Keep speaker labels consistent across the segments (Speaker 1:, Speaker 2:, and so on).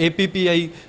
Speaker 1: APPI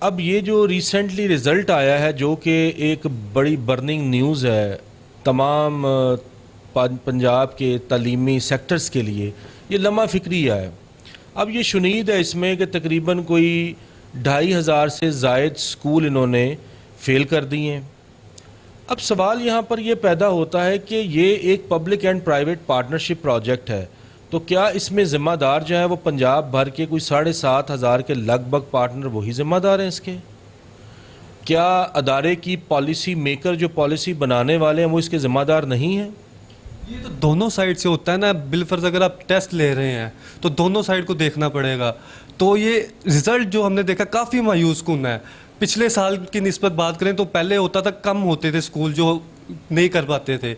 Speaker 2: اب یہ جو ریسنٹلی رزلٹ آیا ہے جو کہ ایک بڑی برننگ نیوز ہے تمام پنجاب کے تعلیمی سیکٹرز کے لیے، یہ لمحہ فکریہ ہے۔ اب یہ شنید ہے اس میں کہ تقریباً کوئی 2500 سے زائد سکول انہوں نے فیل کر دیے ہیں۔ اب سوال یہاں پر یہ پیدا ہوتا ہے کہ یہ ایک public and private partnership project ہے، تو کیا اس میں ذمہ دار جو ہے وہ پنجاب بھر کے کوئی 7500 کے لگ بھگ پارٹنر وہی ذمہ دار ہیں اس کے؟ کیا ادارے کی پالیسی میکر جو پالیسی بنانے والے ہیں وہ اس کے ذمہ دار نہیں ہیں؟
Speaker 1: یہ تو دونوں سائڈ سے ہوتا ہے نا، بالفرض اگر آپ ٹیسٹ لے رہے ہیں تو دونوں سائڈ کو دیکھنا پڑے گا۔ تو یہ رزلٹ جو ہم نے دیکھا کافی مایوس کن ہے۔ پچھلے سال کی نسبت بات کریں تو پہلے ہوتا تھا کم ہوتے تھے اسکول جو نہیں کر پاتے تھے،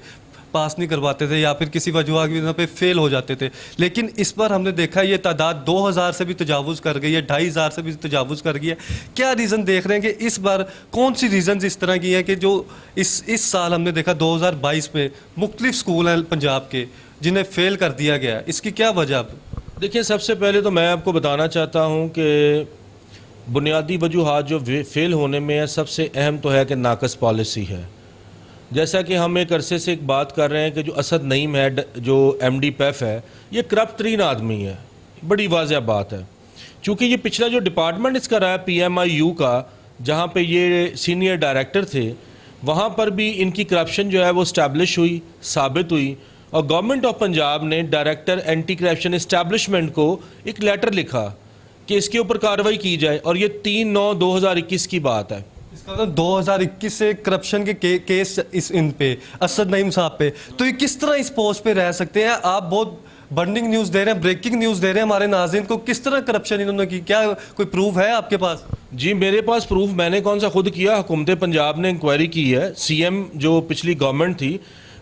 Speaker 1: پاس نہیں کر پاتے تھے یا پھر کسی وجہ کی وجہ پہ فیل ہو جاتے تھے، لیکن اس پر ہم نے دیکھا یہ تعداد 2000 سے بھی تجاوز کر گئی ہے، 2500 سے بھی تجاوز کر گئی ہے۔ کیا ریزن دیکھ رہے ہیں کہ اس بار کون سی ریزنز اس طرح کی ہیں کہ جو اس سال ہم نے دیکھا 2022 میں مختلف اسکول ہیں پنجاب کے جنہیں فیل کر دیا گیا ہے، اس کی کیا وجہ؟
Speaker 2: دیکھیں، سب سے پہلے تو میں آپ کو بتانا چاہتا ہوں کہ بنیادی وجوہات جو فیل ہونے میں ہے، سب سے اہم تو ہے کہ ناقص پالیسی ہے۔ جیسا کہ ہم ایک عرصے سے ایک بات کر رہے ہیں کہ جو اسد نعیم ہے جو ایم ڈی پیف ہے، یہ کرپٹ ترین آدمی ہے، بڑی واضح بات ہے۔ چونکہ یہ پچھلا جو ڈپارٹمنٹ اس کا رہا ہے PMIU کا، جہاں پہ یہ سینئر ڈائریکٹر تھے، وہاں پر بھی ان کی کرپشن جو ہے وہ اسٹیبلش ہوئی، ثابت ہوئی، اور گورنمنٹ آف پنجاب نے ڈائریکٹر اینٹی کرپشن اسٹیبلشمنٹ کو ایک لیٹر لکھا کہ اس کے اوپر کارروائی کی جائے، اور یہ 3/9/2021 کی بات ہے۔
Speaker 1: اس کا 2021 سے کرپشن کے کیس ان پہ اسد نعیم صاحب پہ، تو یہ کس طرح اس پوسٹ پہ رہ سکتے ہیں؟ آپ بہت برننگ نیوز دے رہے ہیں، بریکنگ نیوز دے رہے ہیں ہمارے ناظرین کو، کس طرح کرپشن انہوں نے کی؟ کیا کوئی پروف ہے آپ کے پاس؟
Speaker 2: جی میرے پاس پروف، میں نے کون سا خود کیا، حکومت پنجاب نے انکوائری کی ہے۔ CM جو پچھلی گورنمنٹ تھی،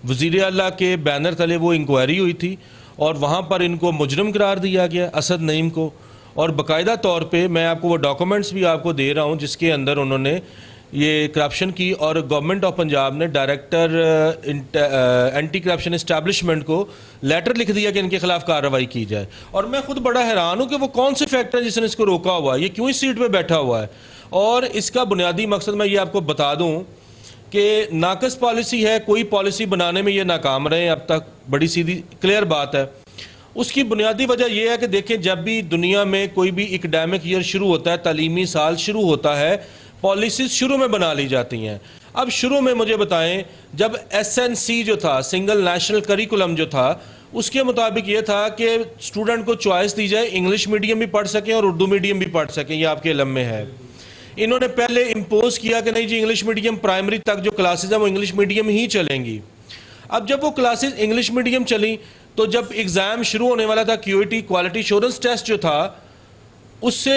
Speaker 2: وزیر اعلیٰ کے بینر تلے وہ انکوائری ہوئی تھی، اور وہاں پر ان کو مجرم قرار دیا گیا اسد نعیم کو، اور باقاعدہ طور پہ میں آپ کو وہ ڈاکومنٹس بھی آپ کو دے رہا ہوں جس کے اندر انہوں نے یہ کرپشن کی، اور گورنمنٹ آف پنجاب نے ڈائریکٹر اینٹی کرپشن اسٹیبلشمنٹ کو لیٹر لکھ دیا کہ ان کے خلاف کارروائی کی جائے۔ اور میں خود بڑا حیران ہوں کہ وہ کون سے فیکٹر ہے جس نے اس کو روکا ہوا ہے، یہ کیوں اس سیٹ پہ بیٹھا ہوا ہے؟ اور اس کا بنیادی مقصد میں یہ آپ کو بتا دوں کہ ناقص پالیسی ہے، کوئی پالیسی بنانے میں یہ ناکام رہے ہیں اب تک، بڑی سیدھی کلیئر بات ہے۔ اس کی بنیادی وجہ یہ ہے کہ دیکھیں، جب بھی دنیا میں کوئی بھی اکیڈیمک ایئر شروع ہوتا ہے، تعلیمی سال شروع ہوتا ہے، پالیسیز شروع میں بنا لی جاتی ہیں۔ اب شروع میں مجھے بتائیں، جب SNC جو تھا، سنگل نیشنل کریکولم جو تھا، اس کے مطابق یہ تھا کہ اسٹوڈنٹ کو چوائس دی جائے، انگلش میڈیم بھی پڑھ سکیں اور اردو میڈیم بھی پڑھ سکیں، یہ آپ کے علم میں ہے۔ انہوں نے پہلے امپوز کیا کہ نہیں جی، انگلش میڈیم پرائمری تک جو کلاسز ہیں وہ انگلش میڈیم ہی چلیں گی۔ اب جب وہ کلاسز انگلش میڈیم چلیں تو جب ایگزام شروع ہونے والا تھا، QAT کوالٹی ایشورنس ٹیسٹ جو تھا، اس سے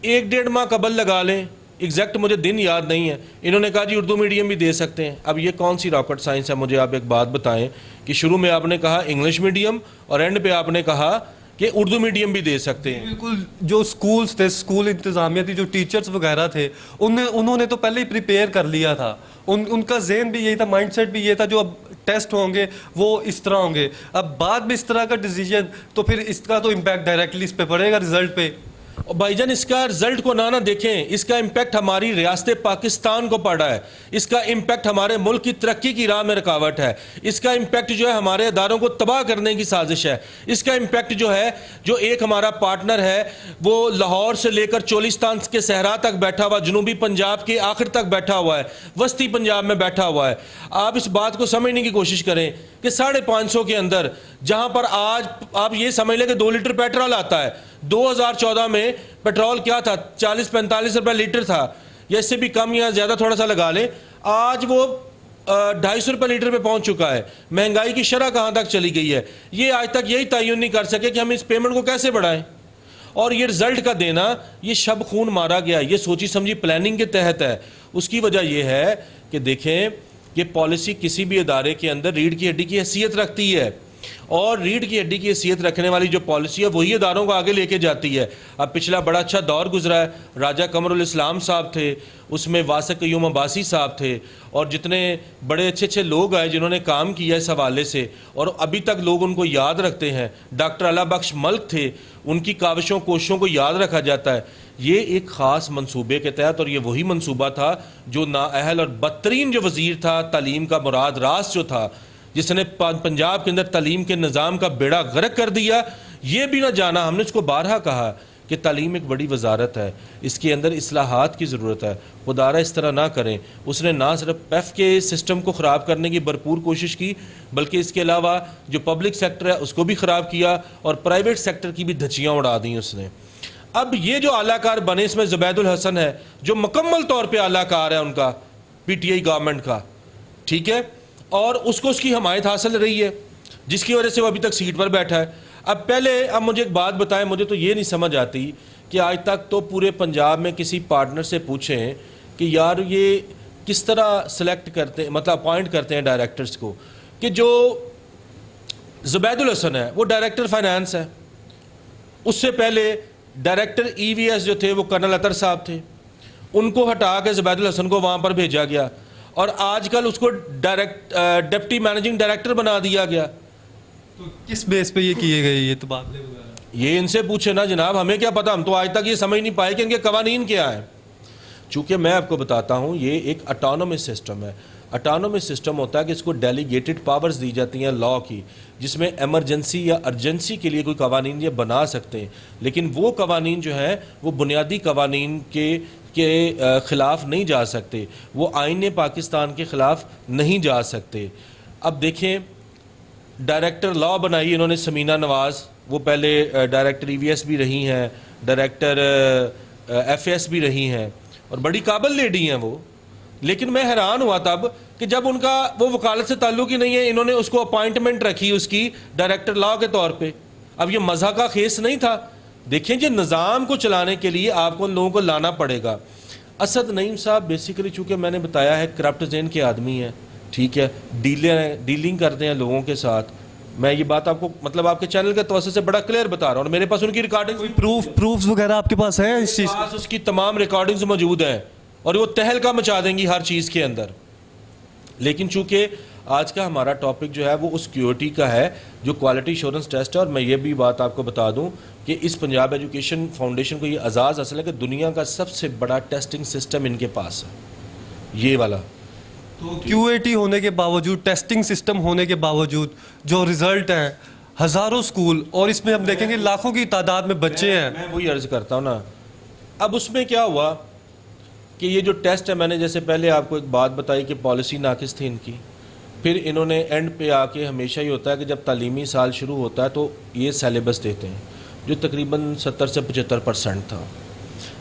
Speaker 2: 1-1.5 ماہ قبل لگا لیں، ایگزیکٹ مجھے دن یاد نہیں ہے، انہوں نے کہا جی اردو میڈیم بھی دے سکتے ہیں۔ اب یہ کون سی راکٹ سائنس ہے؟ مجھے آپ ایک بات بتائیں کہ شروع میں آپ نے کہا انگلش میڈیم اور اینڈ پہ آپ نے کہا کہ اردو میڈیم بھی دے سکتے ہیں۔
Speaker 1: بالکل، جو سکولز تھے، سکول انتظامیہ تھی، جو ٹیچرز وغیرہ تھے، انہوں نے تو پہلے ہی پریپیئر کر لیا تھا، ان کا ذہن بھی یہی تھا، مائنڈ سیٹ بھی یہ تھا جو اب ٹیسٹ ہوں گے وہ اس طرح ہوں گے۔ اب بعد میں اس طرح کا ڈیسیجن تو پھر اس کا تو امپیکٹ ڈائریکٹلی اس پہ پڑے گا، رزلٹ پہ۔
Speaker 2: اور بھائی جان، اس کا رزلٹ کو نہ دیکھیں، اس کا امپیکٹ ہماری ریاست پاکستان کو پڑا ہے، اس کا امپیکٹ ہمارے ملک کی ترقی کی راہ میں رکاوٹ ہے، اس کا امپیکٹ جو ہے ہمارے اداروں کو تباہ کرنے کی سازش ہے، اس کا امپیکٹ جو ہے، جو ایک ہمارا پارٹنر ہے وہ لاہور سے لے کر چولستان کے صحرا تک بیٹھا ہوا، جنوبی پنجاب کے آخر تک بیٹھا ہوا ہے، وسطی پنجاب میں بیٹھا ہوا ہے۔ آپ اس بات کو سمجھنے کی کوشش کریں کہ 550 کے اندر، جہاں پر آج آپ یہ سمجھ لیں کہ 2 لیٹر پیٹرول آتا ہے، 2014 میں پیٹرول کیا تھا، 40-45 روپے لیٹر تھا، یا اس سے بھی کم یا زیادہ تھوڑا سا لگا لیں، آج وہ 250 روپے لیٹر پہ پہنچ چکا ہے۔ مہنگائی کی شرح کہاں تک چلی گئی ہے؟ یہ آج تک یہی تعین نہیں کر سکے کہ ہم اس پیمنٹ کو کیسے بڑھائیں، اور یہ رزلٹ کا دینا، یہ شب خون مارا گیا، یہ سوچی سمجھی پلاننگ کے تحت ہے۔ اس کی وجہ یہ ہے کہ دیکھیں، یہ پالیسی کسی بھی ادارے کے اندر ریڑھ کی ہڈی کی حیثیت رکھتی ہے۔ اور ریڑھ کی ہڈی کی حیثیت رکھنے والی جو پالیسی ہے وہی اداروں کو آگے لے کے جاتی ہے. اب پچھلا بڑا اچھا دور گزرا ہے, راجہ قمر الاسلام صاحب تھے, اس میں واسق قیوم عباسی صاحب تھے, اور جتنے بڑے اچھے اچھے لوگ آئے جنہوں نے کام کیا اس حوالے سے, اور ابھی تک لوگ ان کو یاد رکھتے ہیں. ڈاکٹر اللہ بخش ملک تھے, ان کی کاوشوں کوششوں کو یاد رکھا جاتا ہے. یہ ایک خاص منصوبے کے تحت, اور یہ وہی منصوبہ تھا جو نااہل اور بدترین جو وزیر تھا تعلیم کا, مراد راس جو تھا, جس نے پنجاب کے اندر تعلیم کے نظام کا بیڑا غرق کر دیا. یہ بھی نہ جانا, ہم نے اس کو بارہا کہا کہ تعلیم ایک بڑی وزارت ہے, اس کے اندر اصلاحات کی ضرورت ہے, خدا را اس طرح نہ کریں. اس نے نہ صرف پیف کے سسٹم کو خراب کرنے کی بھرپور کوشش کی, بلکہ اس کے علاوہ جو پبلک سیکٹر ہے اس کو بھی خراب کیا, اور پرائیویٹ سیکٹر کی بھی دھچیاں اڑا دیں اس نے. اب یہ جو اعلیٰ کار بنے, اس میں زبید الحسن ہے جو مکمل طور پہ اعلیٰ کار ہے ان کا, پی ٹی آئی گورنمنٹ کا, ٹھیک ہے, اور اس کو اس کی حمایت حاصل رہی ہے, جس کی وجہ سے وہ ابھی تک سیٹ پر بیٹھا ہے. اب مجھے ایک بات بتائیں, مجھے تو یہ نہیں سمجھ آتی کہ آج تک تو پورے پنجاب میں کسی پارٹنر سے پوچھیں کہ یار یہ کس طرح سلیکٹ کرتے ہیں, مطلب اپوائنٹ کرتے ہیں ڈائریکٹرز کو, کہ جو زبید الحسن ہے وہ ڈائریکٹر فائنانس ہے, اس سے پہلے ڈائریکٹر ای وی ایس جو تھے وہ کرنل اطہر صاحب تھے, ان کو ہٹا کے زبید الحسن کو وہاں پر بھیجا گیا, اور آج کل اس کو ڈپٹی مینیجنگ ڈائریکٹر بنا دیا گیا.
Speaker 1: تو کس بیس پہ یہ کیے گئے یہ تبادلے وغیرہ؟
Speaker 2: یہ ان سے پوچھے نا جناب, ہمیں کیا پتا, ہم تو آج تک یہ سمجھ نہیں پائے کہ ان کے قوانین کیا ہیں. چونکہ میں آپ کو بتاتا ہوں یہ ایک اٹانومس سسٹم ہے. اٹانومس سسٹم ہوتا ہے کہ اس کو ڈیلیگیٹڈ پاورز دی جاتی ہیں لا کی, جس میں ایمرجنسی یا ارجنسی کے لیے کوئی قوانین یہ بنا سکتے ہیں, لیکن وہ قوانین جو ہیں وہ بنیادی قوانین کے خلاف نہیں جا سکتے, وہ آئین پاکستان کے خلاف نہیں جا سکتے. اب دیکھیں ڈائریکٹر لا بنائی انہوں نے سمینہ نواز, وہ پہلے ڈائریکٹر ای وی ایس بھی رہی ہیں, ڈائریکٹر ایف ایس بھی رہی ہیں, اور بڑی قابل لیڈی ہیں وہ. لیکن میں حیران ہوا تب کہ جب ان کا وہ وکالت سے تعلق ہی نہیں ہے, انہوں نے اس کو اپوائنٹمنٹ رکھی اس کی ڈائریکٹر لا کے طور پہ. اب یہ مزہ کا خیز نہیں تھا. دیکھیں جی, نظام کو چلانے کے لیے آپ کو ان لوگوں کو لانا پڑے گا. اسد نعیم صاحب بیسیکلی چونکہ میں نے بتایا ہے کرپٹ ذہن کے آدمی ہیں, ٹھیک ہے, ڈیلنگ کرتے ہیں لوگوں کے ساتھ. میں یہ بات آپ کو مطلب آپ کے چینل کے توسط سے بڑا کلیئر بتا رہا ہوں, اور میرے پاس ان کی ریکارڈنگ,
Speaker 1: پروفز وغیرہ آپ کے پاس ہیں اس چیز
Speaker 2: پاس اس کی تمام ریکارڈنگز موجود ہیں, اور وہ تہلکہ مچا دیں گی ہر چیز کے اندر. لیکن چونکہ آج کا ہمارا ٹاپک جو ہے وہ اس کیوریٹی کا ہے جو کوالٹی ایشورنس ٹیسٹ ہے, اور میں یہ بھی بات آپ کو بتا دوں کہ اس پنجاب ایجوکیشن فاؤنڈیشن کو یہ اعزاز حاصل ہے کہ دنیا کا سب سے بڑا ٹیسٹنگ سسٹم ان کے پاس ہے, یہ والا.
Speaker 1: تو کیو اے ٹی ہونے کے باوجود, ٹیسٹنگ سسٹم ہونے کے باوجود جو رزلٹ ہیں, ہزاروں سکول, اور اس میں ہم دیکھیں گے لاکھوں کی تعداد میں بچے ہیں.
Speaker 2: میں وہی عرض کرتا ہوں نا. اب اس میں کیا ہوا کہ یہ جو ٹیسٹ ہے, میں نے جیسے پہلے آپ کو ایک بات بتائی کہ پالیسی ناقص تھی ان کی, پھر انہوں نے اینڈ پہ آ کے, ہمیشہ ہی ہوتا ہے کہ جب تعلیمی سال شروع ہوتا ہے تو یہ سیلیبس دیتے ہیں جو تقریباً 70 سے 75% تھا.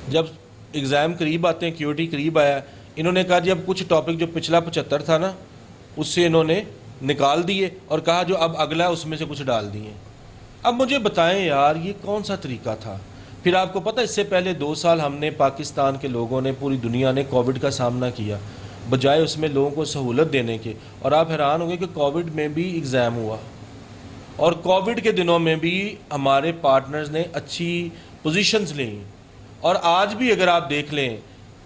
Speaker 2: جب ایگزام قریب آتے ہیں, کیو ٹی قریب آیا, انہوں نے کہا جی اب کچھ ٹاپک جو پچھلا 75 تھا نا اس سے انہوں نے نکال دیے, اور کہا جو اب اگلا ہے اس میں سے کچھ ڈال دیے. اب مجھے بتائیں یار یہ کون سا طریقہ تھا؟ پھر آپ کو پتہ اس سے پہلے 2 سال ہم نے, پاکستان کے لوگوں نے, پوری دنیا نے کووڈ کا سامنا کیا, بجائے اس میں لوگوں کو سہولت دینے کے. اور آپ حیران ہوں گے کہ کووڈ میں بھی ایگزام ہوا, اور کووڈ کے دنوں میں بھی ہمارے پارٹنرز نے اچھی پوزیشنز لیں. اور آج بھی اگر آپ دیکھ لیں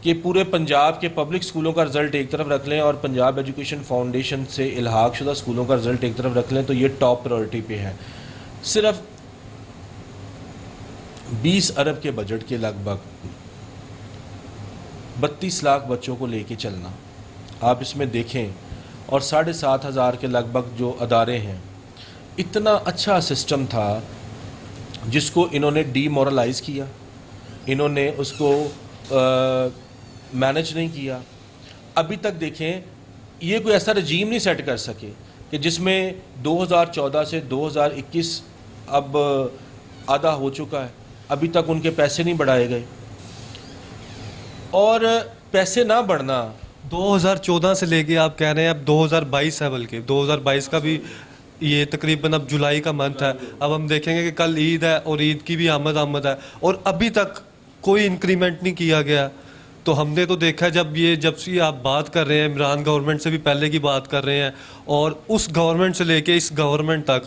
Speaker 2: کہ پورے پنجاب کے پبلک اسکولوں کا رزلٹ ایک طرف رکھ لیں اور پنجاب ایجوکیشن فاؤنڈیشن سے الحاق شدہ اسکولوں کا رزلٹ ایک طرف رکھ لیں, تو یہ ٹاپ پرائورٹی پہ ہے. صرف 20 ارب کے بجٹ کے لگ بھگ 32 لاکھ بچوں کو لے کے چلنا, آپ اس میں دیکھیں, اور 7,500 کے لگ بھگ جو ادارے ہیں. اتنا اچھا سسٹم تھا جس کو انہوں نے ڈی مورلائز کیا, انہوں نے اس کو مینج نہیں کیا. ابھی تک دیکھیں یہ کوئی ایسا رجیم نہیں سیٹ کر سکے کہ جس میں 2014 سے 2021 اب آدھا ہو چکا ہے, ابھی تک ان کے پیسے نہیں بڑھائے گئے. اور پیسے نہ بڑھنا
Speaker 1: 2014 سے لے کے آپ کہہ رہے ہیں اب 2022 ہے, بلکہ 2022 کا بھی یہ تقریباً اب جولائی کا منتھ ہے. اب ہم دیکھیں گے کہ کل عید ہے اور عید کی بھی آمد ہے, اور ابھی تک کوئی انکریمنٹ نہیں کیا گیا. تو ہم نے تو دیکھا جب سے آپ بات کر رہے ہیں, عمران گورنمنٹ سے بھی پہلے کی بات کر رہے ہیں, اور اس گورنمنٹ سے لے کے اس گورنمنٹ تک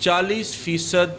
Speaker 2: 40%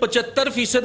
Speaker 2: 75%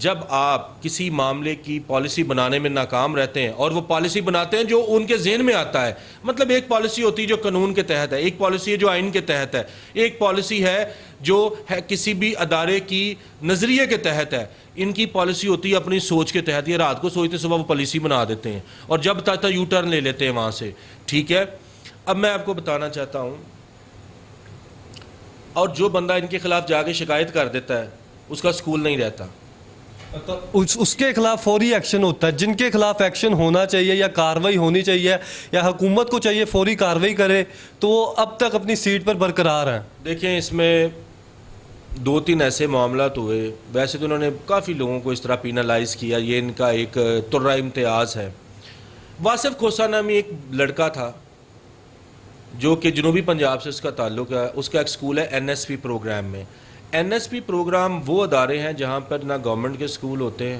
Speaker 2: جب آپ کسی معاملے کی پالیسی بنانے میں ناکام رہتے ہیں اور وہ پالیسی بناتے ہیں جو ان کے ذہن میں آتا ہے، مطلب ایک پالیسی ہوتی ہے جو قانون کے تحت ہے، ایک پالیسی ہے جو آئین کے تحت ہے، ایک پالیسی ہے جو ہے کسی بھی ادارے کی نظریے کے تحت ہے، ان کی پالیسی ہوتی ہے اپنی سوچ کے تحت، یہ رات کو سوچتے صبح وہ پالیسی بنا دیتے ہیں اور جب تک یو ٹرن لے لیتے ہیں وہاں سے. ٹھیک ہے، اب میں آپ کو بتانا چاہتا ہوں، اور جو بندہ ان کے خلاف جا کے شکایت کر دیتا ہے اس کا سکول نہیں رہتا.
Speaker 1: اس کے خلاف فوری ایکشن ہوتا ہے. جن کے خلاف ایکشن ہونا چاہیے یا کارروائی ہونی چاہیے یا حکومت کو چاہیے فوری کارروائی کرے تو وہ اب تک اپنی سیٹ پر برقرار ہیں.
Speaker 2: دیکھیں اس میں 2-3 ایسے معاملات ہوئے، ویسے تو انہوں نے کافی لوگوں کو اس طرح پینالائز کیا، یہ ان کا ایک طرہ امتیاز ہے. واصف کھوسا نامی ایک لڑکا تھا جو کہ جنوبی پنجاب سے اس کا تعلق ہے، اس کا ایک سکول ہے NSP پروگرام میں. NSP پروگرام وہ ادارے ہیں جہاں پر نہ گورنمنٹ کے سکول ہوتے ہیں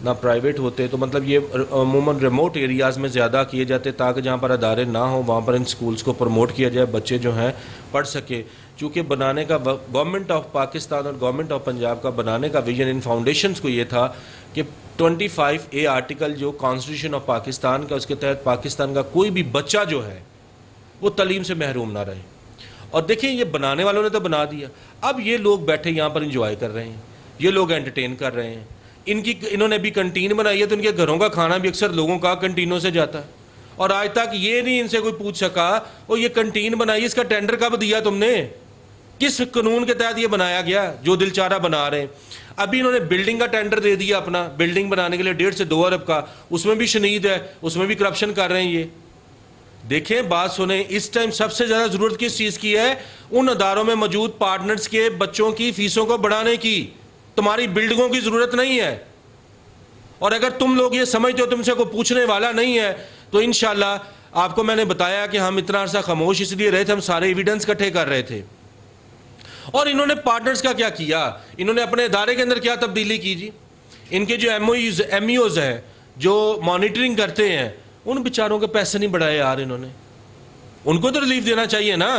Speaker 2: نہ پرائیویٹ ہوتے، تو مطلب یہ عموماً ریموٹ ایریاز میں زیادہ کیے جاتے تاکہ جہاں پر ادارے نہ ہوں وہاں پر ان سکولز کو پروموٹ کیا جائے، بچے جو ہیں پڑھ سکے. چونکہ بنانے کا گورنمنٹ آف پاکستان اور گورنمنٹ آف پنجاب کا بنانے کا ویژن ان فاؤنڈیشنز کو یہ تھا کہ 25A آرٹیکل جو کانسٹیٹیوشن آف پاکستان کا، اس کے تحت پاکستان کا کوئی بھی بچہ جو ہے وہ تعلیم سے محروم نہ رہے. اور دیکھیں یہ بنانے والوں نے تو بنا دیا، اب یہ لوگ بیٹھے یہاں پر انجوائے کر رہے ہیں، یہ لوگ انٹرٹین کر رہے ہیں. انہوں نے بھی کنٹین بنائی ہے تو ان کے گھروں کا کھانا بھی اکثر لوگوں کا کنٹینوں سے جاتا ہے، اور آج تک یہ نہیں ان سے کوئی پوچھ سکا وہ یہ کنٹین بنائی، اس کا ٹینڈر کب دیا تم نے، کس قانون کے تحت یہ بنایا گیا، جو دل چارہ بنا رہے ہیں. ابھی انہوں نے بلڈنگ کا ٹینڈر دے دیا اپنا، بلڈنگ بنانے کے لیے 1.5 سے 2 ارب کا، اس میں بھی شنید ہے، اس میں بھی کرپشن کر رہے ہیں. یہ دیکھیں بات سنیں، اس ٹائم سب سے زیادہ ضرورت کس چیز کی ہے؟ ان اداروں میں موجود پارٹنرز کے بچوں کی فیسوں کو بڑھانے کی. تمہاری بلڈنگوں کی ضرورت نہیں ہے، اور اگر تم لوگ یہ سمجھتے ہو تم سے کوئی پوچھنے والا نہیں ہے تو انشاءاللہ آپ کو میں نے بتایا کہ ہم اتنا عرصہ خاموش اس لیے رہے تھے، ہم سارے ایویڈنس اکٹھے کر رہے تھے. اور انہوں نے پارٹنرز کا کیا کیا؟ انہوں نے اپنے ادارے کے اندر کیا تبدیلی کی جی؟ ان کے جو ایم ای اوز ہیں جو مانیٹرنگ کرتے ہیں ان بیچاروں کے پیسے نہیں بڑھائے یار انہوں نے، ان کو تو ریلیف دینا چاہیے نا.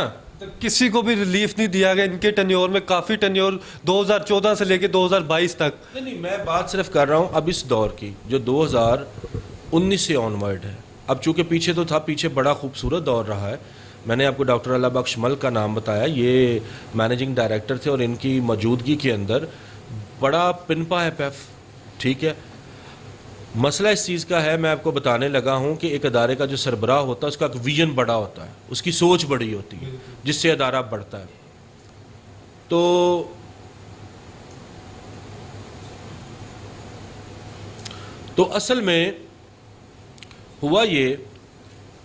Speaker 1: کسی کو بھی ریلیف نہیں دیا گیا ان کے ٹینیور میں، کافی ٹینیور 2014 سے لے کے 2022 تک.
Speaker 2: نہیں میں بات صرف کر رہا ہوں اب اس دور کی جو 2019 سے آن ورڈ ہے. اب چونکہ پیچھے تو تھا، پیچھے بڑا خوبصورت دور رہا ہے. میں نے آپ کو ڈاکٹر اللہ بخش ملک کا نام بتایا، یہ مینیجنگ ڈائریکٹر تھے اور ان کی موجودگی کے اندر بڑا پنپا ہے پیف. ٹھیک ہے، مسئلہ اس چیز کا ہے، میں آپ کو بتانے لگا ہوں کہ ایک ادارے کا جو سربراہ ہوتا ہے اس کا ایک ویژن بڑا ہوتا ہے، اس کی سوچ بڑی ہوتی ہے جس سے ادارہ بڑھتا ہے. تو اصل میں ہوا یہ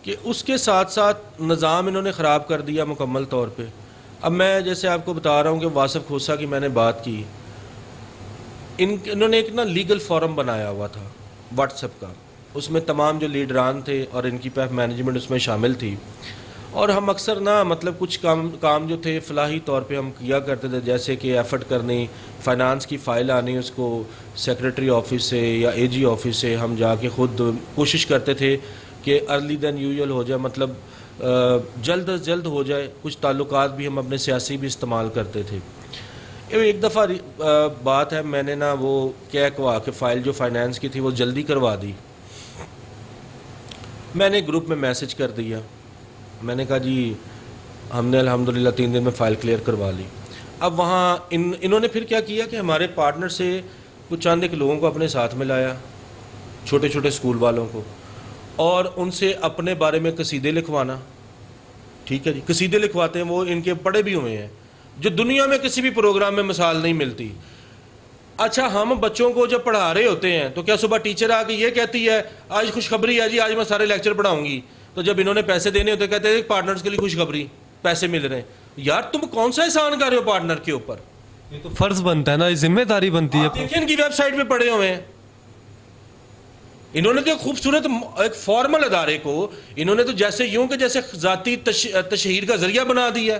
Speaker 2: کہ اس کے ساتھ ساتھ نظام انہوں نے خراب کر دیا مکمل طور پہ. اب میں جیسے آپ کو بتا رہا ہوں کہ واصف کھوسا کی میں نے بات کی، انہوں نے ایک لیگل فورم بنایا ہوا تھا واٹس ایپ کا، اس میں تمام جو لیڈران تھے اور ان کی پیف مینجمنٹ اس میں شامل تھی. اور ہم اکثر مطلب کچھ کام جو تھے فلاحی طور پہ ہم کیا کرتے تھے، جیسے کہ ایفرٹ کرنی، فائنانس کی فائل آنی، اس کو سیکریٹری آفس سے یا AG آفس سے ہم جا کے خود کوشش کرتے تھے کہ ارلی دین یوزول ہو جائے، مطلب جلد از جلد ہو جائے. کچھ تعلقات بھی ہم اپنے سیاسی بھی استعمال کرتے تھے. ایک دفعہ بات ہے میں نے وہ کہا کہ فائل جو فائنانس کی تھی وہ جلدی کروا دی. میں نے گروپ میں میسج کر دیا، میں نے کہا جی ہم نے الحمدللہ 3 دن میں فائل کلیئر کروا لی. اب وہاں انہوں نے پھر کیا کیا کہ ہمارے پارٹنر سے کچھ چند ایک لوگوں کو اپنے ساتھ میں لایا، چھوٹے چھوٹے سکول والوں کو، اور ان سے اپنے بارے میں قصیدے لکھوانا. ٹھیک ہے جی، قصیدے لکھواتے ہیں، وہ ان کے پڑھے بھی ہوئے ہیں، جو دنیا میں کسی بھی پروگرام میں مثال نہیں ملتی. اچھا ہم بچوں کو جب پڑھا رہے ہوتے ہیں تو کیا صبح ٹیچر آ کے یہ کہتی ہے آج خوشخبری ہے جی آج میں سارے لیکچر پڑھاؤں گی، تو جب انہوں نے پیسے دینے ہوتے کہتے ہیں پارٹنرز کے لیے خوشخبری، پیسے مل رہے ہیں. یار تم کون سا احسان کر رہے ہو پارٹنر کے اوپر؟
Speaker 1: یہ تو فرض بنتا ہے نا، یہ ذمہ داری بنتی ہے.
Speaker 2: دیکھیں ان کی ویب سائٹ پہ پڑے ہوئے ہیں. انہوں نے تو خوبصورت ایک فارمل ادارے کو انہوں نے تو جیسے یوں کہ جیسے ذاتی تشہیر کا ذریعہ بنا دیا.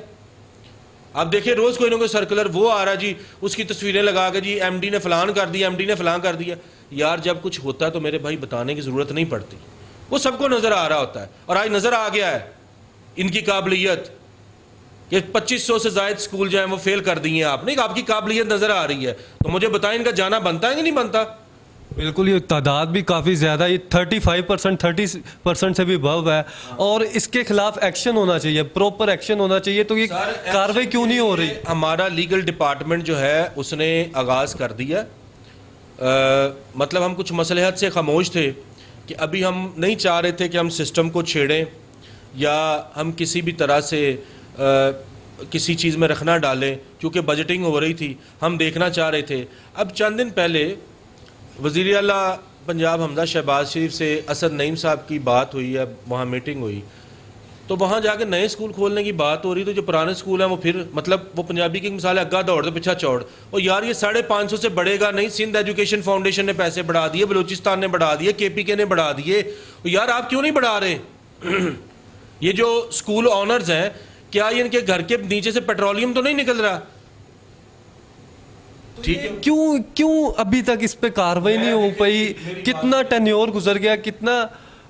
Speaker 2: اب دیکھیں روز کوئی نہ کوئی سرکولر وہ آ رہا جی، اس کی تصویریں لگا کے جی MD نے فلان کر دیا، MD نے فلان کر دیا. یار جب کچھ ہوتا ہے تو میرے بھائی بتانے کی ضرورت نہیں پڑتی، وہ سب کو نظر آ رہا ہوتا ہے. اور آج نظر آ گیا ہے ان کی قابلیت کہ 2500 سے زائد سکول جو ہیں وہ فیل کر دیے آپ نے, آپ کی قابلیت نظر آ رہی ہے, تو مجھے بتائیں ان کا جانا بنتا ہے کہ نہیں بنتا؟
Speaker 1: بالکل, یہ تعداد بھی کافی زیادہ, یہ 35% 30% سے بھی بڑھ ہے, اور اس کے خلاف ایکشن ہونا چاہیے, پراپر ایکشن ہونا چاہیے. تو یہ کاروائی کیوں نہیں ہو رہی؟
Speaker 2: ہمارا لیگل ڈپارٹمنٹ جو ہے اس نے آغاز کر دیا. مطلب ہم کچھ مصلحت سے خاموش تھے کہ ابھی ہم نہیں چاہ رہے تھے کہ ہم سسٹم کو چھیڑیں یا ہم کسی بھی طرح سے کسی چیز میں رکھنا ڈالیں, کیونکہ بجٹنگ ہو رہی تھی, ہم دیکھنا چاہ رہے تھے. اب چند دن پہلے وزیر اعلیٰ پنجاب حمزہ شہباز شریف سے اسد نعیم صاحب کی بات ہوئی ہے, وہاں میٹنگ ہوئی, تو وہاں جا کے نئے اسکول کھولنے کی بات ہو رہی, تو جو پرانے اسکول ہیں وہ پھر مطلب وہ پنجابی کی مثال ہے, اگا دوڑ تو پیچھا چوڑ, اور یار یہ 550 سے بڑھے گا نہیں. سندھ ایجوکیشن فاؤنڈیشن نے پیسے بڑھا دیے, بلوچستان نے بڑھا دیے, KPK نے بڑھا دیے, یار آپ کیوں نہیں بڑھا رہے؟ یہ جو اسکول آنرز ہیں, کیا یہ ان کے گھر کے نیچے سے پیٹرولیم تو نہیں نکل رہا؟ ٹھیک ہے,
Speaker 1: کیوں ابھی تک اس پہ کاروائی نہیں ہو پائی؟ کتنا ٹینیور گزر گیا, کتنا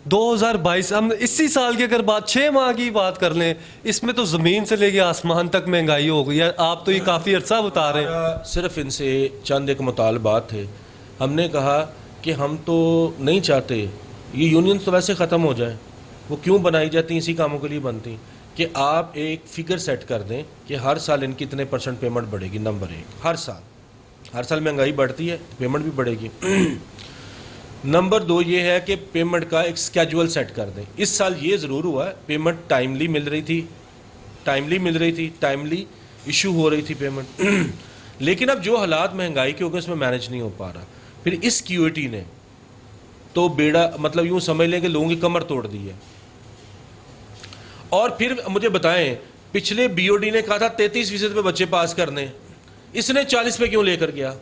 Speaker 1: 2022, ہم اسی سال کی اگر بات 6 ماہ کی بات کر لیں, اس میں تو زمین سے لے کے آسمان تک مہنگائی ہو گئی ہے. آپ تو یہ کافی عرصہ بتا رہے ہیں.
Speaker 2: صرف ان سے چند ایک مطالبات تھے. ہم نے کہا کہ ہم تو نہیں چاہتے یہ یونینز تو ویسے ختم ہو جائیں, وہ کیوں بنائی جاتی ہیں, اسی کاموں کے لیے بنتی, کہ آپ ایک فگر سیٹ کر دیں کہ ہر سال ان کی اتنے % پیمنٹ بڑھے گی. نمبر 1, ہر سال مہنگائی بڑھتی ہے, پیمنٹ بھی بڑھے گی. نمبر 2 یہ ہے کہ پیمنٹ کا ایک سکیجول سیٹ کر دیں. اس سال یہ ضرور ہوا ہے, پیمنٹ ٹائملی مل رہی تھی, ٹائملی ایشو ہو رہی تھی پیمنٹ, لیکن اب جو حالات مہنگائی کے ہو گئے اس میں مینج نہیں ہو پا رہا. پھر اس QAT نے تو بیڑا مطلب یوں سمجھ لیں کہ لوگوں کی کمر توڑ دی ہے. اور پھر مجھے بتائیں, پچھلے BOD نے کہا تھا 33% پہ بچے پاس کرنے, اس نے 40 پہ کیوں لے کر گیا؟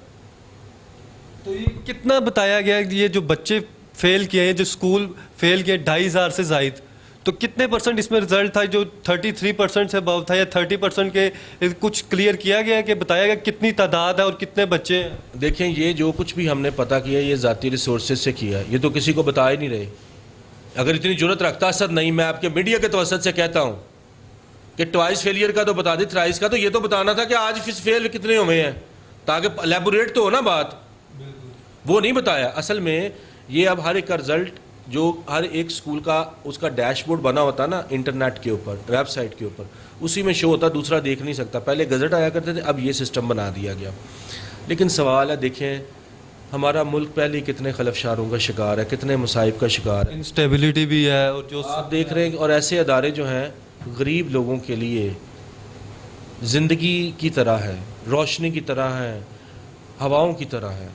Speaker 1: تو یہ کتنا بتایا گیا یہ جو بچے فیل کیے ہیں, جو اسکول فیل کیے 2500 سے زائد, تو کتنے % اس میں رزلٹ تھا جو 33% سے ابو تھا, یا 30% کے کچھ کلیئر کیا گیا کہ بتایا گیا کتنی تعداد ہے اور کتنے بچے ہیں؟
Speaker 2: دیکھیں, یہ جو کچھ بھی ہم نے پتہ کیا یہ ذاتی ریسورسز سے کیا, یہ تو کسی کو بتا ہی نہیں رہے. اگر اتنی جرت رکھتا اسد نہیں, میں آپ کے میڈیا کے توسط سے کہتا ہوں کہ ٹوائس فیلئر کا تو بتا دی, تھرائس کا تو یہ تو بتانا تھا کہ آج فیل کتنے ہوئے ہیں, تاکہ لیبوریٹ تو ہو نا بات. وہ نہیں بتایا. اصل میں یہ اب ہر ایک کا رزلٹ جو ہر ایک سکول کا اس کا ڈیش بورڈ بنا ہوتا نا انٹرنیٹ کے اوپر, ویب سائٹ کے اوپر, اسی میں شو ہوتا, دوسرا دیکھ نہیں سکتا. پہلے گزٹ آیا کرتے تھے, اب یہ سسٹم بنا دیا گیا. لیکن سوال ہے, دیکھیں ہمارا ملک پہلے ہی کتنے خلفشاروں کا شکار ہے, کتنے مصائب کا شکار ہے,
Speaker 1: انسٹیبلٹی بھی ہے, اور جو
Speaker 2: آپ دیکھ رہے ہیں. اور ایسے ادارے جو ہیں غریب لوگوں کے لیے زندگی کی طرح ہے, روشنی کی طرح ہے, ہواؤں کی طرح ہے.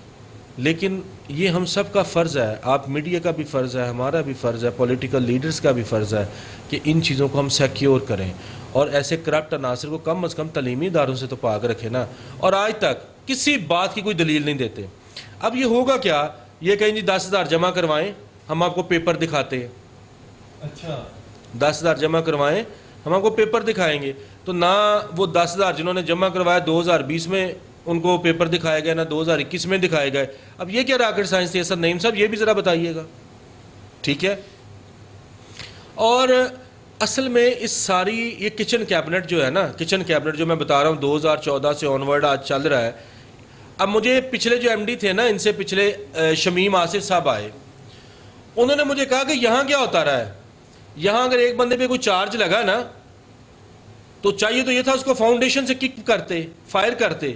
Speaker 2: لیکن یہ ہم سب کا فرض ہے, آپ میڈیا کا بھی فرض ہے, ہمارا بھی فرض ہے, پولیٹیکل لیڈرز کا بھی فرض ہے کہ ان چیزوں کو ہم سیکیور کریں, اور ایسے کرپٹ عناصر کو کم از کم تعلیمی اداروں سے تو پاک رکھیں نا. اور آج تک کسی بات کی کوئی دلیل نہیں دیتے. اب یہ ہوگا کیا, یہ کہیں جی 10,000 جمع کروائیں ہم آپ کو پیپر دکھاتے ہیں.
Speaker 1: اچھا,
Speaker 2: 10,000 جمع کروائیں ہم آپ کو پیپر دکھائیں گے. تو نہ وہ 10,000 جنہوں نے جمع کروایا 2020 میں ان کو پیپر دکھائے گئے, نہ 2021 میں دکھائے گئے. اب یہ کیا راکٹ سائنس تھی اسد نعیم صاحب, یہ بھی ذرا بتائیے گا. ٹھیک ہے. اور اصل میں اس ساری یہ کچن کیبنٹ جو ہے نا, کچن کیبنٹ جو میں بتا رہا ہوں 2014 سے آنورڈ آج چل رہا ہے. اب مجھے پچھلے جو MD تھے نا, ان سے پچھلے شمیم آصف صاحب آئے, انہوں نے مجھے کہا کہ یہاں کیا ہوتا رہا ہے, یہاں اگر ایک بندے پہ کوئی چارج لگا نا تو چاہیے تو یہ تھا اس کو فاؤنڈیشن سے کک کرتے, فائر کرتے.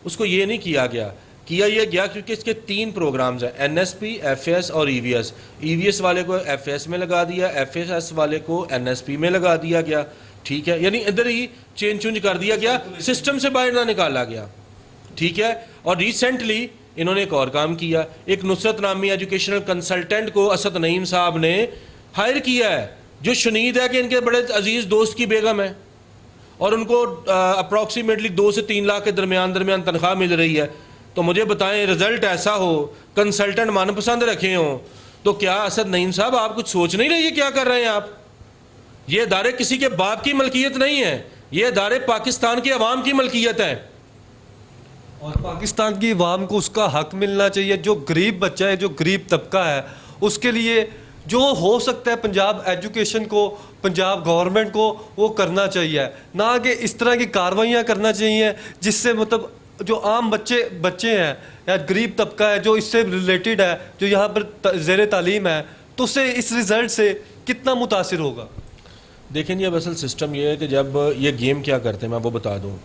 Speaker 2: اس کو یہ نہیں کیا گیا. کیا یہ گیا کیونکہ اس کے 3 پروگرامز ہیں, NSP, FAS اور EVS. EVS والے کو FAS میں لگا دیا, FAS والے کو NSP میں لگا دیا گیا. ٹھیک ہے, یعنی ادھر ہی چینج چونج کر دیا گیا, سسٹم سے باہر نہ نکالا گیا. ٹھیک ہے. اور ریسنٹلی انہوں نے ایک اور کام کیا, ایک نصرت نامی ایجوکیشنل کنسلٹنٹ کو اسد نعیم صاحب نے ہائر کیا ہے, جو شنید ہے کہ ان کے بڑے عزیز دوست کی بیگم ہے, اور ان کو اپروکسیمیٹلی 2 سے 3 لاکھ کے درمیان تنخواہ مل رہی ہے. تو مجھے بتائیں, رزلٹ ایسا ہو, کنسلٹنٹ من پسند رکھے ہوں, تو کیا اسد نعیم صاحب آپ کچھ سوچ نہیں رہے کیا کر رہے ہیں آپ؟ یہ ادارے کسی کے باپ کی ملکیت نہیں ہے, یہ ادارے پاکستان کی عوام کی ملکیت ہیں.
Speaker 1: اور پاکستان کی عوام کو اس کا حق ملنا چاہیے. جو غریب بچہ ہے, جو غریب طبقہ ہے, اس کے لیے جو ہو سکتا ہے پنجاب ایجوکیشن کو، پنجاب گورنمنٹ کو وہ کرنا چاہیے، نہ کہ اس طرح کی کارروائیاں کرنا چاہیے جس سے مطلب جو عام بچے ہیں یا غریب طبقہ ہے جو اس سے ریلیٹڈ ہے، جو یہاں پر زیر تعلیم ہے، تو اسے اس رزلٹ سے کتنا متاثر ہوگا؟
Speaker 2: دیکھیں جی اب اصل سسٹم یہ ہے کہ جب یہ گیم کیا کرتے ہیں میں وہ بتا دوں.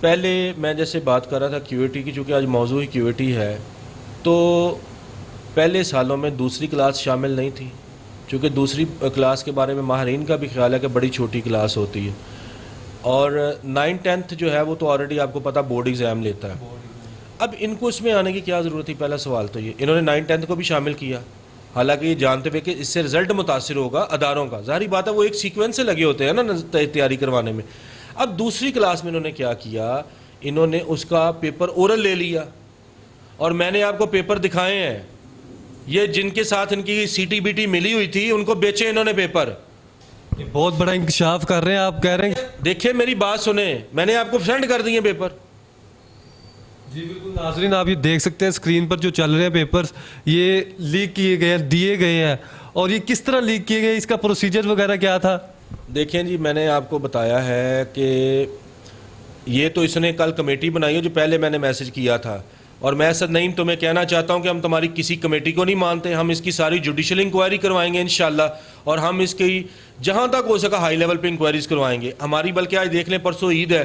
Speaker 2: پہلے میں جیسے بات کر رہا تھا کیو اے ٹی کی، چونکہ آج موضوع ہی کیو اے ٹی ہے، تو پہلے سالوں میں دوسری کلاس شامل نہیں تھی، چونکہ دوسری کلاس کے بارے میں ماہرین کا بھی خیال ہے کہ بڑی چھوٹی کلاس ہوتی ہے، اور 9th جو ہے وہ تو آلریڈی آپ کو پتہ بورڈ ایگزام لیتا ہے. اب ان کو اس میں آنے کی کیا ضرورت تھی؟ پہلا سوال تو یہ، انہوں نے 9th کو بھی شامل کیا، حالانکہ یہ جانتے ہوئے کہ اس سے رزلٹ متاثر ہوگا اداروں کا. ظاہری بات ہے وہ ایک سیکوینس سے لگے ہوتے ہیں نا تیاری کروانے میں. اب دوسری کلاس میں انہوں نے کیا کیا، انہوں نے اس کا پیپر اورل لے لیا، اور میں نے آپ کو پیپر دکھائے ہیں. یہ جن کے ساتھ ان کی سی ٹی بی ٹی ملی ہوئی تھی ان کو بیچے انہوں نے پیپر.
Speaker 1: بہت بڑا انکشاف کر رہے ہیں آپ، کہہ رہے ہیں.
Speaker 2: دیکھیں میری بات سنیں، میں نے آپ کو سینڈ کر دیے پیپر.
Speaker 1: جی بالکل ناظرین، آپ یہ دیکھ سکتے ہیں اسکرین پر جو چل رہے ہیں پیپرز، یہ لیک کیے گئے ہیں، دیے گئے ہیں. اور یہ کس طرح لیک کیے گئے، اس کا پروسیجر وغیرہ کیا تھا؟
Speaker 2: دیکھیں جی میں نے آپ کو بتایا ہے کہ یہ تو اس نے کل کمیٹی بنائی ہے جو پہلے میں نے میسج کیا تھا، اور میں اسد نعیم تمہیں کہنا چاہتا ہوں کہ ہم تمہاری کسی کمیٹی کو نہیں مانتے. ہم اس کی ساری جوڈیشل انکوائری کروائیں گے انشاءاللہ، اور ہم اس کی جہاں تک ہو سکا ہائی لیول پہ انکوائریز کروائیں گے. ہماری بلکہ آج دیکھ لیں پرسوں عید ہے،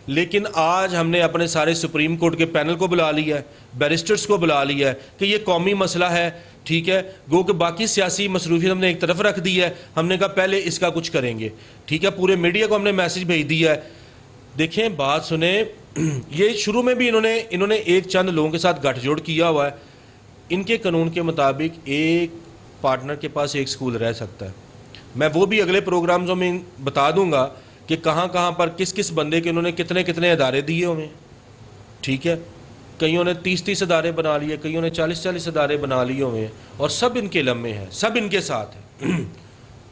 Speaker 2: لیکن آج ہم نے اپنے سارے سپریم کورٹ کے پینل کو بلا لیا ہے، بیرسٹرز کو بلا لیا ہے کہ یہ قومی مسئلہ ہے. ٹھیک ہے، گو کہ باقی سیاسی مصروفیت ہم نے ایک طرف رکھ دی ہے، ہم نے کہا پہلے اس کا کچھ کریں گے. ٹھیک ہے، پورے میڈیا کو ہم نے میسج بھیج دیا ہے. دیکھیں بات سنیں، یہ شروع میں بھی انہوں نے ایک چند لوگوں کے ساتھ گٹھ جوڑ کیا ہوا ہے. ان کے قانون کے مطابق ایک پارٹنر کے پاس ایک سکول رہ سکتا ہے. میں وہ بھی اگلے پروگرامزوں میں بتا دوں گا کہ کہاں کہاں پر کس کس بندے کے انہوں نے کتنے کتنے ادارے دیے ہوئے ہیں. ٹھیک ہے، کئیوں نے 30 ادارے بنا لیے، کئیوں نے 40 ادارے بنا لیے ہوئے ہیں، اور سب ان کے لمحے ہیں، سب ان کے ساتھ ہیں.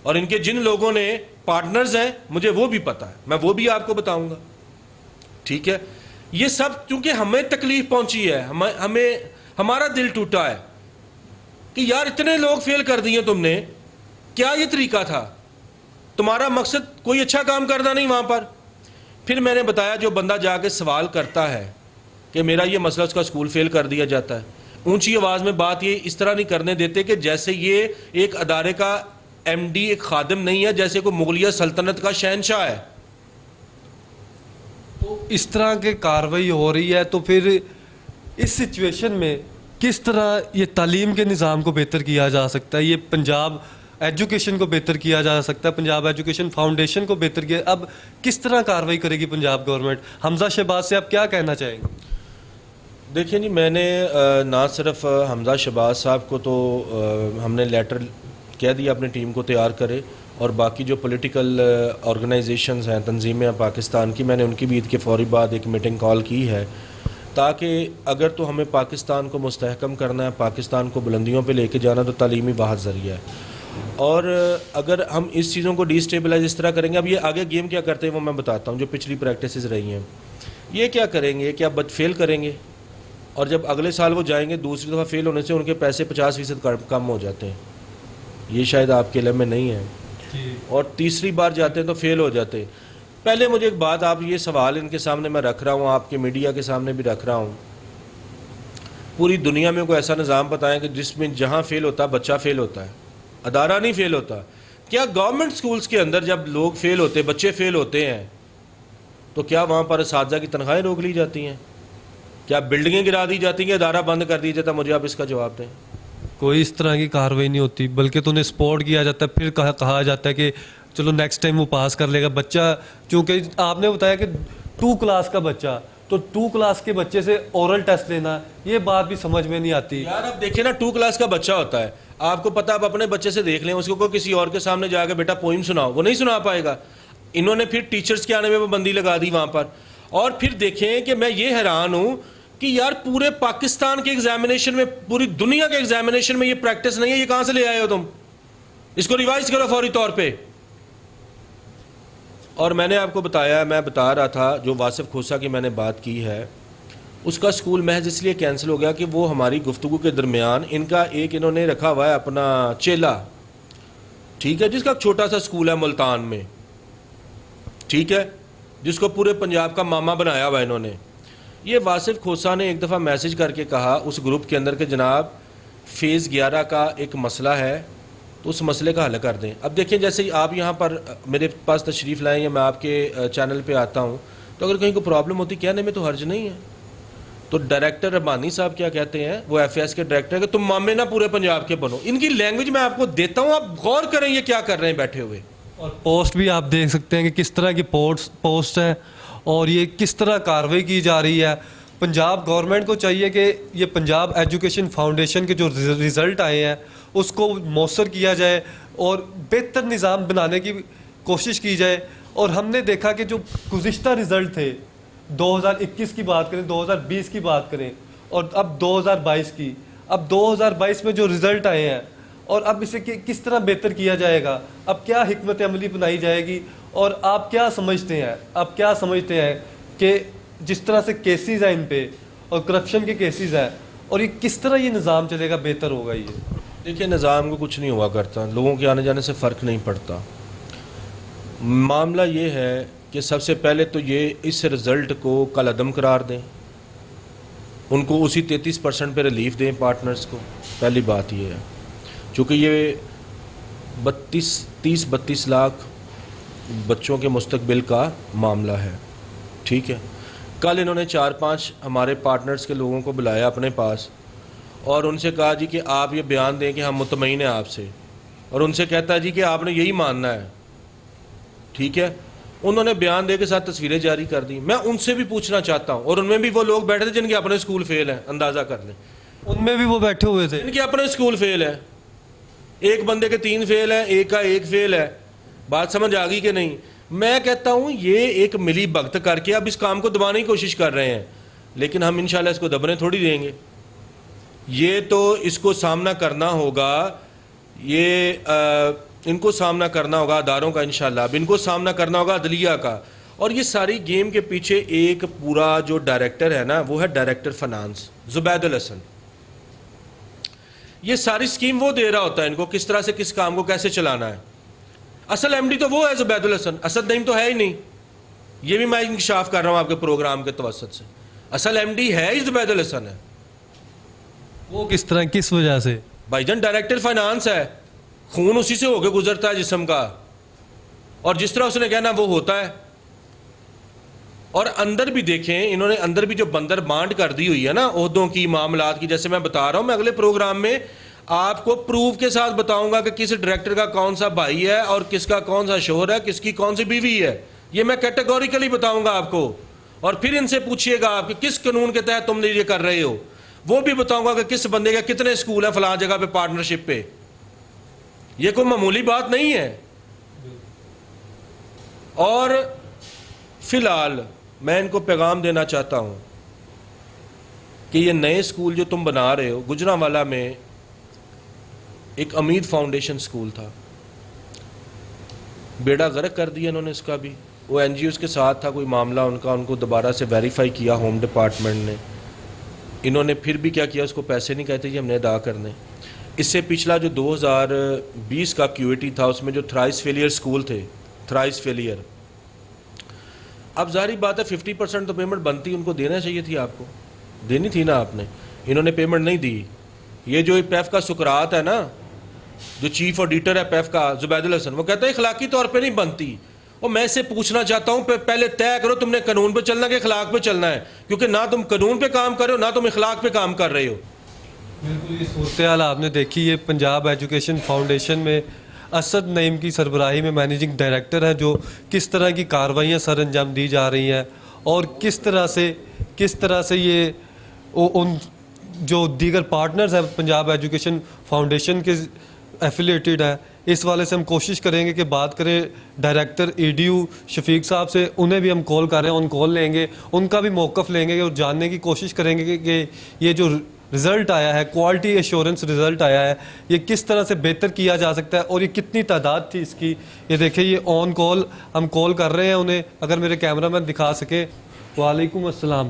Speaker 2: اور ان کے جن لوگوں نے پارٹنرز ہیں مجھے وہ بھی پتہ ہے، میں وہ بھی آپ کو بتاؤں گا. ٹھیک ہے، یہ سب چونکہ ہمیں تکلیف پہنچی ہے، ہمارا دل ٹوٹا ہے کہ یار اتنے لوگ فیل کر دیے تم نے، کیا یہ طریقہ تھا؟ تمہارا مقصد کوئی اچھا کام کرنا نہیں وہاں پر. پھر میں نے بتایا جو بندہ جا کے سوال کرتا ہے کہ میرا یہ مسئلہ اس کا اسکول فیل کر دیا جاتا ہے، اونچی آواز میں بات یہ اس طرح نہیں کرنے دیتے کہ جیسے یہ ایک ادارے کا ایم ڈی ایک خادم نہیں ہے، جیسے کوئی مغلیہ سلطنت کا شہنشاہ ہے.
Speaker 1: تو اس طرح کی کارروائی ہو رہی ہے، تو پھر اس سچویشن میں کس طرح یہ تعلیم کے نظام کو بہتر کیا جا سکتا ہے؟ یہ پنجاب ایجوکیشن کو بہتر کیا جا سکتا ہے، پنجاب ایجوکیشن فاؤنڈیشن کو بہتر کیا. اب کس طرح کارروائی کرے گی پنجاب گورنمنٹ؟ حمزہ شہباز سے آپ کیا کہنا چاہیں گے؟
Speaker 2: دیکھیں جی میں نے نہ صرف حمزہ شہباز صاحب کو تو ہم نے لیٹر کہہ دیا اپنی ٹیم کو تیار کرے، اور باقی جو پولیٹیکل آرگنائزیشنز ہیں، تنظیمیں پاکستان کی، میں نے ان کی بھی عید کے فوری بعد ایک میٹنگ کال کی ہے، تاکہ اگر تو ہمیں پاکستان کو مستحکم کرنا ہے، پاکستان کو بلندیوں پہ لے کے جانا، تو تعلیمی بہت ذریعہ ہے. اور اگر ہم اس چیزوں کو ڈی اسٹیبلائز اس طرح کریں گے، اب یہ آگے گیم کیا کرتے ہیں وہ میں بتاتا ہوں. جو پچھلی پریکٹسز رہی ہیں، یہ کیا کریں گے کہ اب فیل کریں گے، اور جب اگلے سال وہ جائیں گے دوسری دفعہ فیل ہونے سے ان کے پیسے 50% کم ہو جاتے ہیں. یہ شاید آپ کے علم میں نہیں ہے. اور تیسری بار جاتے ہیں تو فیل ہو جاتے ہیں. پہلے مجھے ایک بات، آپ یہ سوال ان کے سامنے میں رکھ رہا ہوں، آپ کے میڈیا کے سامنے بھی رکھ رہا ہوں، پوری دنیا میں کوئی ایسا نظام بتائیں کہ جس میں جہاں فیل ہوتا ہے بچہ فیل ہوتا ہے، ادارہ نہیں فیل ہوتا. کیا گورنمنٹ سکولز کے اندر جب لوگ فیل ہوتے، بچے فیل ہوتے ہیں، تو کیا وہاں پر اساتذہ کی تنخواہیں روک لی جاتی ہیں؟ کیا بلڈنگیں گرا دی جاتی ہیں؟ ادارہ بند کر دیا جاتا؟ مجھے آپ اس کا جواب دیں.
Speaker 1: کوئی اس طرح کی کارروائی نہیں ہوتی، بلکہ تو انہیں سپورٹ کیا جاتا ہے. پھر کہا جاتا ہے کہ چلو نیکسٹ ٹائم وہ پاس کر لے گا بچہ. چونکہ آپ نے بتایا کہ 2 کلاس کا بچہ، تو 2 کلاس کے بچے سے اورل ٹیسٹ لینا، یہ بات بھی سمجھ میں نہیں آتی.
Speaker 2: یار اب دیکھیں نا، 2 کلاس کا بچہ ہوتا ہے، آپ کو پتہ، آپ اپنے بچے سے دیکھ لیں، اس کو کسی اور کے سامنے جا کے بیٹا پوئم سناؤ، وہ نہیں سنا پائے گا. انہوں نے پھر ٹیچرز کے آنے میں پابندی لگا دی وہاں پر. اور پھر دیکھیں کہ میں یہ حیران ہوں کہ یار پورے پاکستان کے ایگزامینیشن میں، پوری دنیا کے ایگزامینیشن میں یہ پریکٹس نہیں ہے. یہ کہاں سے لے آئے ہو تم؟ اس کو ریوائز کرو فوری طور پہ. اور میں نے آپ کو بتایا، میں بتا رہا تھا جو واصف کھوسا کی میں نے بات کی ہے، اس کا اسکول محض اس لیے کینسل ہو گیا کہ وہ ہماری گفتگو کے درمیان ان کا ایک انہوں نے رکھا ہوا ہے اپنا چیلا، ٹھیک ہے، جس کا چھوٹا سا اسکول ہے ملتان میں، ٹھیک ہے، جس کو پورے پنجاب کا ماما بنایا ہوا ہے انہوں نے. یہ واصف کھوسا نے ایک دفعہ میسج کر کے کہا اس گروپ کے اندر کہ جناب فیز 11 کا ایک مسئلہ ہے تو اس مسئلے کا حل کر دیں. اب دیکھیں جیسے ہی آپ یہاں پر میرے پاس تشریف لائیں یا میں آپ کے چینل پہ آتا ہوں تو اگر کہیں کوئی پرابلم ہوتی کہنے میں تو حرج نہیں ہے. تو ڈائریکٹر ربانی صاحب کیا کہتے ہیں، وہ ایف ایس کے ڈائریکٹر، کہ تم مامے نہ پورے پنجاب کے بنو. ان کی لینگویج میں آپ کو دیتا ہوں، آپ غور کریں یہ کیا کر رہے ہیں بیٹھے ہوئے.
Speaker 1: اور پوسٹ بھی آپ دیکھ سکتے ہیں کہ کس طرح کی پوسٹ ہے اور یہ کس طرح کارروائی کی جا رہی ہے. پنجاب گورنمنٹ کو چاہیے کہ یہ پنجاب ایجوکیشن فاؤنڈیشن کے جو رزلٹ آئے ہیں اس کو مؤثر کیا جائے اور بہتر نظام بنانے کی کوشش کی جائے. اور ہم نے دیکھا کہ جو گزشتہ رزلٹ تھے 2021 کی بات کریں، 2020 کی بات کریں اور اب 2022 کی، اب 2022 میں جو رزلٹ آئے ہیں اور اب اسے کس طرح بہتر کیا جائے گا، اب کیا حکمت عملی بنائی جائے گی. اور آپ کیا سمجھتے ہیں کہ جس طرح سے کیسز ہیں ان پہ اور کرپشن کے کیسز ہیں اور یہ کس طرح یہ نظام چلے گا، بہتر ہوگا. یہ
Speaker 2: دیکھیں نظام کو کچھ نہیں ہوا کرتا، لوگوں کے آنے جانے سے فرق نہیں پڑتا. معاملہ یہ ہے کہ سب سے پہلے تو یہ اس رزلٹ کو کل عدم قرار دیں، ان کو اسی 33% پہ ریلیف دیں پارٹنرز کو. پہلی بات یہ ہے چونکہ یہ 32 لاکھ بچوں کے مستقبل کا معاملہ ہے، ٹھیک ہے. کل انہوں نے 4-5 ہمارے پارٹنرز کے لوگوں کو بلایا اپنے پاس اور ان سے کہا جی کہ آپ یہ بیان دیں کہ ہم مطمئن ہیں آپ سے، اور ان سے کہتا ہے جی کہ آپ نے یہی ماننا ہے، ٹھیک ہے. انہوں نے بیان دے کے ساتھ تصویریں جاری کر دی. میں ان سے بھی پوچھنا چاہتا ہوں، اور ان میں بھی وہ لوگ بیٹھے تھے جن کے اپنے اسکول فیل ہیں، اندازہ کر لیں.
Speaker 1: ان میں بھی وہ بیٹھے ہوئے تھے
Speaker 2: جن کے اپنے اسکول فیل ہیں. ایک بندے کے 3 فیل ہیں، ایک کا 1 فیل ہے. بات سمجھ آ گئی کہ نہیں؟ میں کہتا ہوں یہ ایک ملی بھگت کر کے اب اس کام کو دبانے کی کوشش کر رہے ہیں، لیکن ہم انشاءاللہ اس کو دبنے تھوڑی دیں گے. یہ تو اس کو سامنا کرنا ہوگا، ان کو سامنا کرنا ہوگا اداروں کا انشاءاللہ، اب ان کو سامنا کرنا ہوگا عدلیہ کا. اور یہ ساری گیم کے پیچھے ایک پورا جو ڈائریکٹر ہے نا، وہ ہے ڈائریکٹر فنانس زبید الحسن. یہ ساری سکیم وہ دے رہا ہوتا ہے ان کو کس طرح سے کس کام کو کیسے چلانا ہے. اصل ایم ڈی تو وہ ہے زبید الحسن، اسد نعیم تو ہے ہی نہیں. یہ بھی میں انکشاف کر رہا ہوں آپ کے پروگرام کے توسط سے. اصل ایم ڈی ہے ہی زبید الحسن ہے.
Speaker 1: وہ کس طرح، کس وجہ سے؟
Speaker 2: بھائی جان ڈائریکٹر فائنانس ہے، خون اسی سے ہو کے گزرتا ہے جسم کا، اور جس طرح اس نے کہنا وہ ہوتا ہے. اور اندر بھی دیکھیں انہوں نے اندر بھی جو بندر بانٹ کر دی ہوئی ہے نا عہدوں کی، معاملات کی، جیسے میں بتا رہا ہوں. میں اگلے پروگرام میں آپ کو پروف کے ساتھ بتاؤں گا کہ کس ڈائریکٹر کا کون سا بھائی ہے اور کس کا کون سا شوہر ہے، کس کی کون سی بیوی ہے. یہ میں کیٹیگوریکلی بتاؤں گا آپ کو. اور پھر ان سے پوچھئے گا آپ کہ کس قانون کے تحت تم نے یہ کر رہے ہو. وہ بھی بتاؤں گا کہ کس بندے کا کتنے اسکول ہیں فلاں جگہ پہ پارٹنرشپ پہ. یہ کوئی معمولی بات نہیں ہے. اور فی الحال میں ان کو پیغام دینا چاہتا ہوں کہ یہ نئے اسکول جو تم بنا رہے ہو، گجرانوالہ میں ایک امید فاؤنڈیشن اسکول تھا، بیڑا غرق کر دیا انہوں نے اس کا بھی. وہ این جی اوز کے ساتھ تھا کوئی معاملہ ان کا، ان کو دوبارہ سے ویریفائی کیا ہوم ڈپارٹمنٹ نے. انہوں نے پھر بھی کیا کیا، اس کو پیسے نہیں کہتے جی ہم نے ادا کرنے. اس سے پچھلا جو 2020 کا کیو اے ٹی تھا اس میں جو تھرائس فیلئر اسکول تھے، تھرائس فیلئر، اب ظاہری بات ہے 50% تو پیمنٹ بنتی ان کو دینا چاہیے تھی، آپ کو دینی تھی نا آپ نے. انہوں نے پیمنٹ نہیں دی. یہ جو پیف کا سکرات ہے نا، جو چیف آڈیٹر ہے پیف کا زبید الحسن، وہ کہتا ہے اخلاقی طور پہ نہیں بنتی. اور میں سے پوچھنا چاہتا ہوں پہلے طے کرو تم نے قانون پہ چلنا کہ اخلاق پہ چلنا ہے، کیونکہ نہ تم قانون پہ کام کر رہے ہو نہ تم اخلاق پہ کام کر رہے ہو.
Speaker 1: بالکل یہ صورتحال آپ نے دیکھی. یہ پنجاب ایجوکیشن فاؤنڈیشن میں اسد نعیم کی سربراہی میں مینیجنگ ڈائریکٹر ہے، جو کس طرح کی کارروائیاں سر انجام دی جا رہی ہیں اور کس طرح سے یہ ان جو دیگر پارٹنرز ہیں پنجاب ایجوکیشن فاؤنڈیشن کے ایفیلیٹڈ ہیں. اس والے سے ہم کوشش کریں گے کہ بات کریں ڈائریکٹر ای ڈی یو شفیق صاحب سے. انہیں بھی ہم کال کر رہے ہیں، ان کال لیں گے، ان کا بھی موقف لیں گے اور جاننے کی کوشش کریں گے کہ یہ جو رزلٹ آیا ہے، کوالٹی ایشورنس رزلٹ آیا ہے، یہ کس طرح سے بہتر کیا جا سکتا ہے اور یہ کتنی تعداد تھی اس کی. یہ دیکھیں یہ آن کال ہم کال کر رہے ہیں انہیں، اگر میرے کیمرہ مین دکھا سکے. وعلیکم السلام.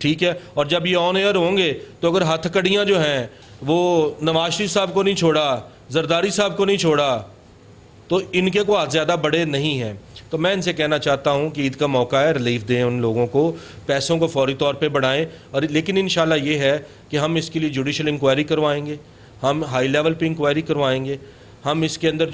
Speaker 2: ٹھیک ہے. اور جب یہ آن ایئر ہوں گے تو اگر ہتھ کڑیاں جو ہیں وہ نواز شریف صاحب کو نہیں چھوڑا, زرداری صاحب کو نہیں چھوڑا, تو ان کے کو ہاتھ زیادہ بڑے نہیں ہیں. تو میں ان سے کہنا چاہتا ہوں کہ عید کا موقع ہے, ریلیف دیں ان لوگوں کو, پیسوں کو فوری طور پہ بڑھائیں. اور لیکن انشاءاللہ یہ ہے کہ ہم اس کے لیے جوڈیشل انکوائری کروائیں گے, ہم ہائی لیول پہ انکوائری کروائیں گے, ہم اس کے اندر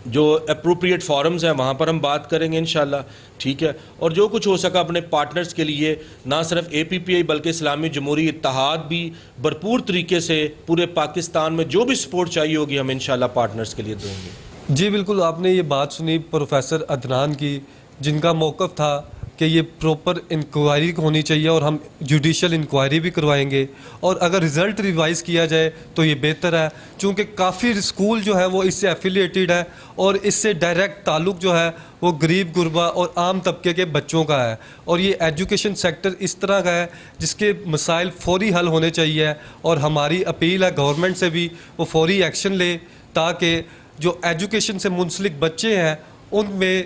Speaker 2: جو اپروپریٹ فورمز ہیں وہاں پر ہم بات کریں گے انشاءاللہ. ٹھیک ہے. اور جو کچھ ہو سکا اپنے پارٹنرز کے لیے, نہ صرف اے پی پی آئی بلکہ اسلامی جمہوری اتحاد بھی بھرپور طریقے سے پورے پاکستان میں جو بھی سپورٹ چاہیے ہوگی ہم انشاءاللہ پارٹنرز کے لیے دیں گے.
Speaker 1: جی بالکل, آپ نے یہ بات سنی پروفیسر عدنان کی, جن کا موقف تھا کہ یہ پراپر انکوائری ہونی چاہیے اور ہم جوڈیشل انکوائری بھی کروائیں گے, اور اگر رزلٹ ریوائز کیا جائے تو یہ بہتر ہے, چونکہ کافی اسکول جو ہے وہ اس سے ایفیلیٹڈ ہے اور اس سے ڈائریکٹ تعلق جو ہے وہ غریب غربا اور عام طبقے کے بچوں کا ہے. اور یہ ایجوکیشن سیکٹر اس طرح کا ہے جس کے مسائل فوری حل ہونے چاہیے, اور ہماری اپیل ہے گورنمنٹ سے بھی وہ فوری ایکشن لے تاکہ جو ایجوکیشن سے منسلک بچے ہیں ان میں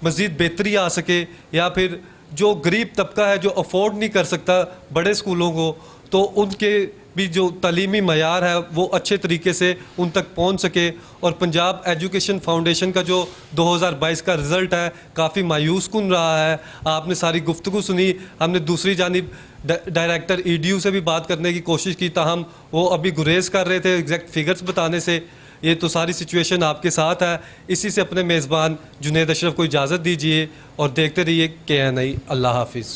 Speaker 1: مزید بہتری آ سکے, یا پھر جو غریب طبقہ ہے جو افورڈ نہیں کر سکتا بڑے اسکولوں کو, تو ان کے بھی جو تعلیمی معیار ہے وہ اچھے طریقے سے ان تک پہنچ سکے. اور پنجاب ایجوکیشن فاؤنڈیشن کا جو 2022 کا رزلٹ ہے کافی مایوس کن رہا ہے. آپ نے ساری گفتگو سنی, ہم نے دوسری جانب ڈائریکٹر ای ڈی یو سے بھی بات کرنے کی کوشش کی, تاہم وہ ابھی گریز کر رہے تھے ایگزیکٹ فگرز بتانے سے. یہ تو ساری سچویشن آپ کے ساتھ ہے. اسی سے اپنے میزبان جنید اشرف کو اجازت دیجیے اور دیکھتے رہیے KNI. اللہ حافظ.